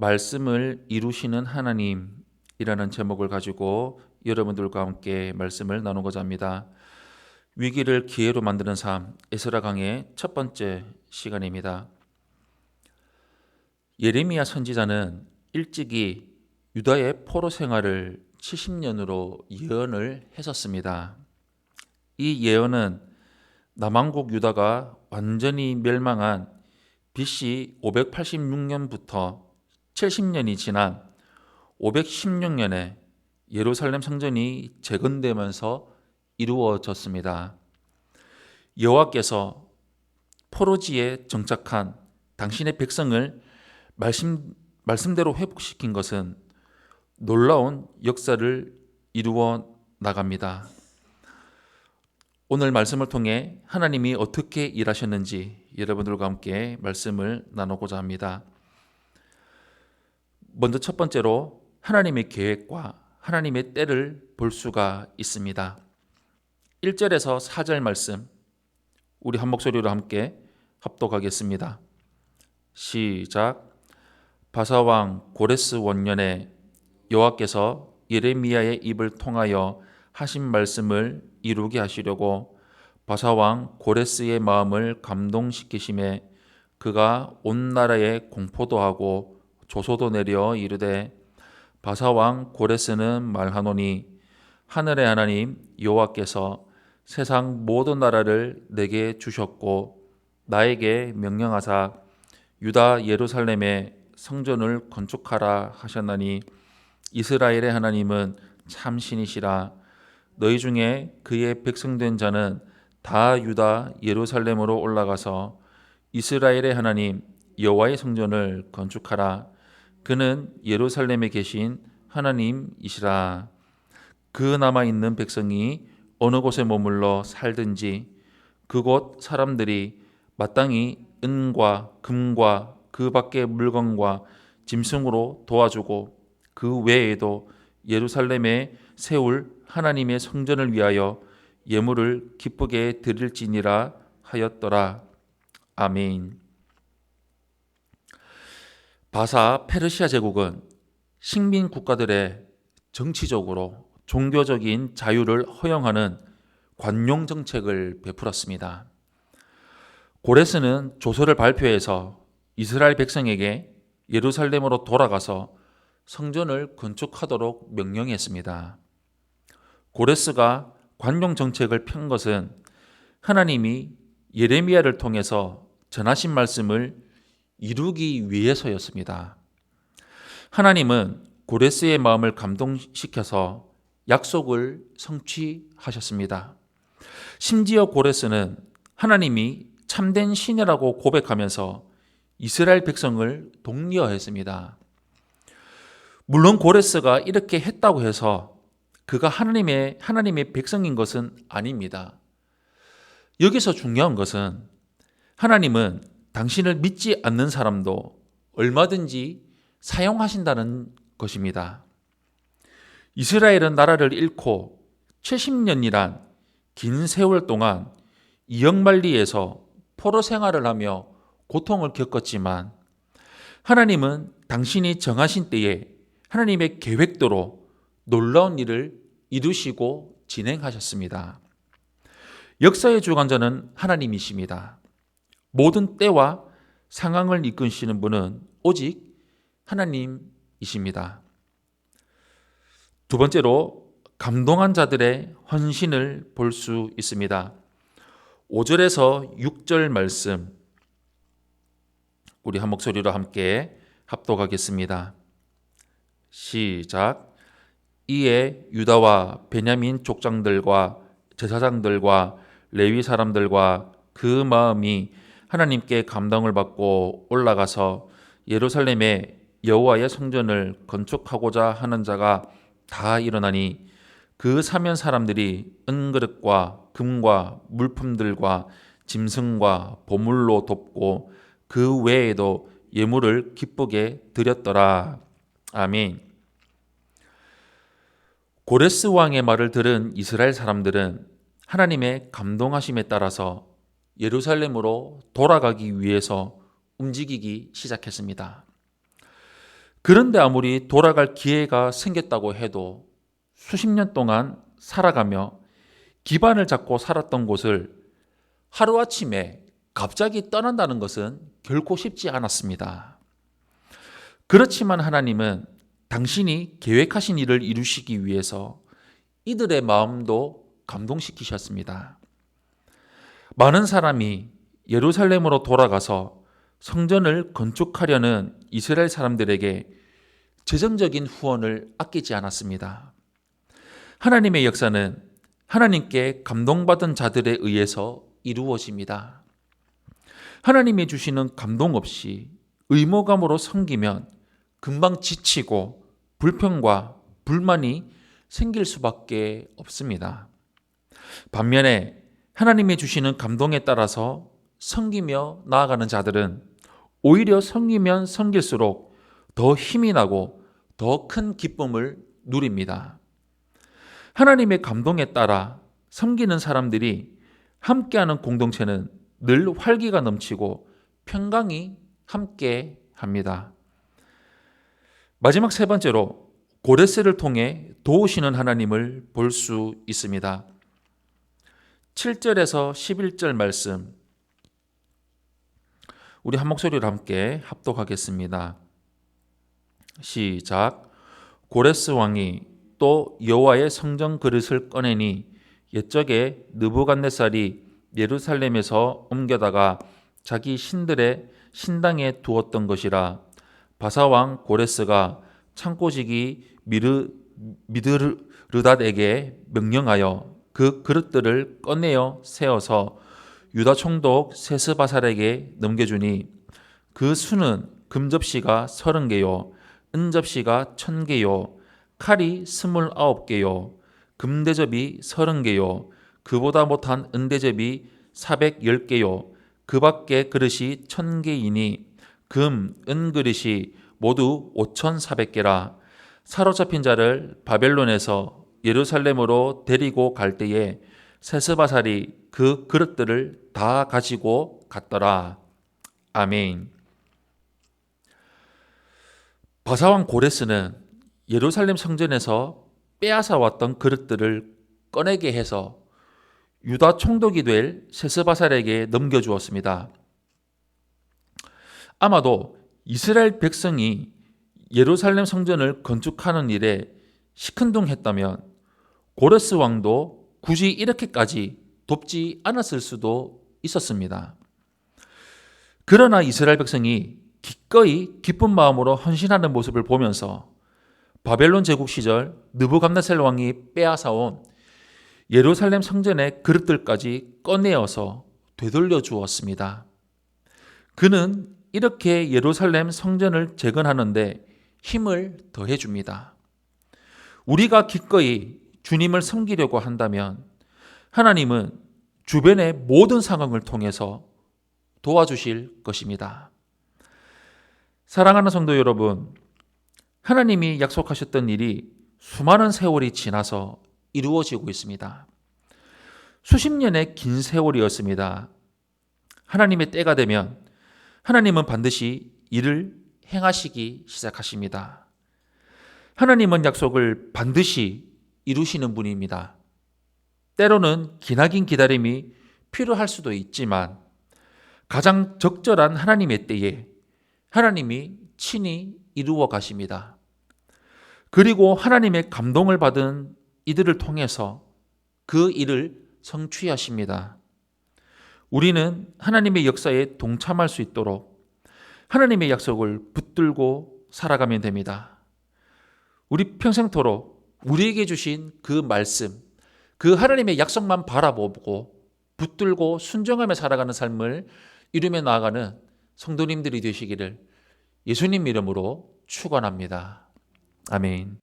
말씀을 이루시는 하나님이라는 제목을 가지고 여러분들과 함께 말씀을 나누고자 합니다. 위기를 기회로 만드는 삶, 에스라 강의 첫 번째 시간입니다. 예레미야 선지자는 일찍이 유다의 포로 생활을 70년으로 예언을 했었습니다. 이 예언은 남왕국 유다가 완전히 멸망한 BC 586년부터 70년이 지난 516년에 예루살렘 성전이 재건되면서 이루어졌습니다. 여호와께서 포로지에 정착한 당신의 백성을 말씀대로 회복시킨 것은 놀라운 역사를 이루어 나갑니다. 오늘 말씀을 통해 하나님이 어떻게 일하셨는지 여러분들과 함께 말씀을 나누고자 합니다. 먼저 첫 번째로 하나님의 계획과 하나님의 때를 볼 수가 있습니다. 1절에서 4절 말씀 우리 한 목소리로 함께 합독하겠습니다. 시작. 바사왕 고레스 원년에 여호와께서 예레미야의 입을 통하여 하신 말씀을 이루게 하시려고 바사왕 고레스의 마음을 감동시키심에 그가 온 나라에 공포도 하고 조소도 내려 이르되 바사왕 고레스는 말하노니 하늘의 하나님 여호와께서 세상 모든 나라를 내게 주셨고 나에게 명령하사 유다 예루살렘에 성전을 건축하라 하셨나니 이스라엘의 하나님은 참 신이시라. 너희 중에 그의 백성된 자는 다 유다 예루살렘으로 올라가서 이스라엘의 하나님 여호와의 성전을 건축하라. 그는 예루살렘에 계신 하나님이시라. 그 남아있는 백성이 어느 곳에 머물러 살든지 그곳 사람들이 마땅히 은과 금과 그 밖의 물건과 짐승으로 도와주고 그 외에도 예루살렘에 세울 하나님의 성전을 위하여 예물을 기쁘게 드릴지니라 하였더라. 아멘. 바사 페르시아 제국은 식민 국가들의 정치적으로 종교적인 자유를 허용하는 관용 정책을 베풀었습니다. 고레스는 조서를 발표해서 이스라엘 백성에게 예루살렘으로 돌아가서 성전을 건축하도록 명령했습니다. 고레스가 관용 정책을 편 것은 하나님이 예레미야를 통해서 전하신 말씀을 이루기 위해서였습니다. 하나님은 고레스의 마음을 감동시켜서 약속을 성취하셨습니다. 심지어 고레스는 하나님이 참된 신이라고 고백하면서 이스라엘 백성을 독려했습니다. 물론 고레스가 이렇게 했다고 해서 그가 하나님의 백성인 것은 아닙니다. 여기서 중요한 것은 하나님은 당신을 믿지 않는 사람도 얼마든지 사용하신다는 것입니다. 이스라엘은 나라를 잃고 70년이란 긴 세월 동안 이역만리에서 포로 생활을 하며 고통을 겪었지만 하나님은 당신이 정하신 때에 하나님의 계획대로 놀라운 일을 이루시고 진행하셨습니다. 역사의 주관자는 하나님이십니다. 모든 때와 상황을 이끄시는 분은 오직 하나님이십니다. 두 번째로 감동한 자들의 헌신을 볼 수 있습니다. 5절에서 6절 말씀 우리 한 목소리로 함께 합독하겠습니다. 시작. 이에 유다와 베냐민 족장들과 제사장들과 레위 사람들과 그 마음이 하나님께 감동을 받고 올라가서 예루살렘에 여호와의 성전을 건축하고자 하는 자가 다 일어나니 그 사면 사람들이 은그릇과 금과 물품들과 짐승과 보물로 돕고 그 외에도 예물을 기쁘게 드렸더라. 아멘. 고레스 왕의 말을 들은 이스라엘 사람들은 하나님의 감동하심에 따라서 예루살렘으로 돌아가기 위해서 움직이기 시작했습니다. 그런데 아무리 돌아갈 기회가 생겼다고 해도 수십 년 동안 살아가며 기반을 잡고 살았던 곳을 하루아침에 갑자기 떠난다는 것은 결코 쉽지 않았습니다. 그렇지만 하나님은 당신이 계획하신 일을 이루시기 위해서 이들의 마음도 감동시키셨습니다. 많은 사람이 예루살렘으로 돌아가서 성전을 건축하려는 이스라엘 사람들에게 재정적인 후원을 아끼지 않았습니다. 하나님의 역사는 하나님께 감동받은 자들에 의해서 이루어집니다. 하나님이 주시는 감동 없이 의무감으로 섬기면 금방 지치고 불평과 불만이 생길 수밖에 없습니다. 반면에 하나님이 주시는 감동에 따라서 섬기며 나아가는 자들은 오히려 섬기면 섬길수록 더 힘이 나고 더 큰 기쁨을 누립니다. 하나님의 감동에 따라 섬기는 사람들이 함께하는 공동체는 늘 활기가 넘치고 평강이 함께합니다. 마지막 세 번째로 고레스를 통해 도우시는 하나님을 볼 수 있습니다. 7절에서 11절 말씀 우리 한 목소리로 함께 합독하겠습니다. 시작. 고레스 왕이 또 여호와의 성전 그릇을 꺼내니 옛적에 느부갓네살이 예루살렘에서 옮겨다가 자기 신들의 신당에 두었던 것이라. 바사왕 고레스가 창고지기 미드르닷에게 명령하여 그 그릇들을 꺼내어 세워서 유다 총독 세스바살에게 넘겨주니 그 수는 금접시가 30개요 은접시가 1000개요 칼이 29개요 금대접이 30개요 그보다 못한 은대접이 410개요 그 밖에 그릇이 1000개이니 금, 은 그릇이 모두 5400개라. 사로잡힌 자를 바벨론에서 예루살렘으로 데리고 갈 때에 세스바살이 그 그릇들을 다 가지고 갔더라. 아멘. 바사왕 고레스는 예루살렘 성전에서 빼앗아 왔던 그릇들을 꺼내게 해서 유다 총독이 될 세스바살에게 넘겨주었습니다. 아마도 이스라엘 백성이 예루살렘 성전을 건축하는 일에 시큰둥했다면 고레스 왕도 굳이 이렇게까지 돕지 않았을 수도 있었습니다. 그러나 이스라엘 백성이 기꺼이 기쁜 마음으로 헌신하는 모습을 보면서 바벨론 제국 시절 느부갓네살 왕이 빼앗아온 예루살렘 성전의 그릇들까지 꺼내어서 되돌려 주었습니다. 그는 이렇게 예루살렘 성전을 재건하는데 힘을 더해 줍니다. 우리가 기꺼이 주님을 섬기려고 한다면 하나님은 주변의 모든 상황을 통해서 도와주실 것입니다. 사랑하는 성도 여러분, 하나님이 약속하셨던 일이 수많은 세월이 지나서 이루어지고 있습니다. 수십 년의 긴 세월이었습니다. 하나님의 때가 되면 하나님은 반드시 일을 행하시기 시작하십니다. 하나님은 약속을 반드시 이루시는 분입니다. 때로는 기나긴 기다림이 필요할 수도 있지만 가장 적절한 하나님의 때에 하나님이 친히 이루어 가십니다. 그리고 하나님의 감동을 받은 이들을 통해서 그 일을 성취하십니다. 우리는 하나님의 역사에 동참할 수 있도록 하나님의 약속을 붙들고 살아가면 됩니다. 우리 평생토록 우리에게 주신 그 말씀, 그 하나님의 약속만 바라보고 붙들고 순종하며 살아가는 삶을 이루며 나아가는 성도님들이 되시기를 예수님 이름으로 축원합니다. 아멘.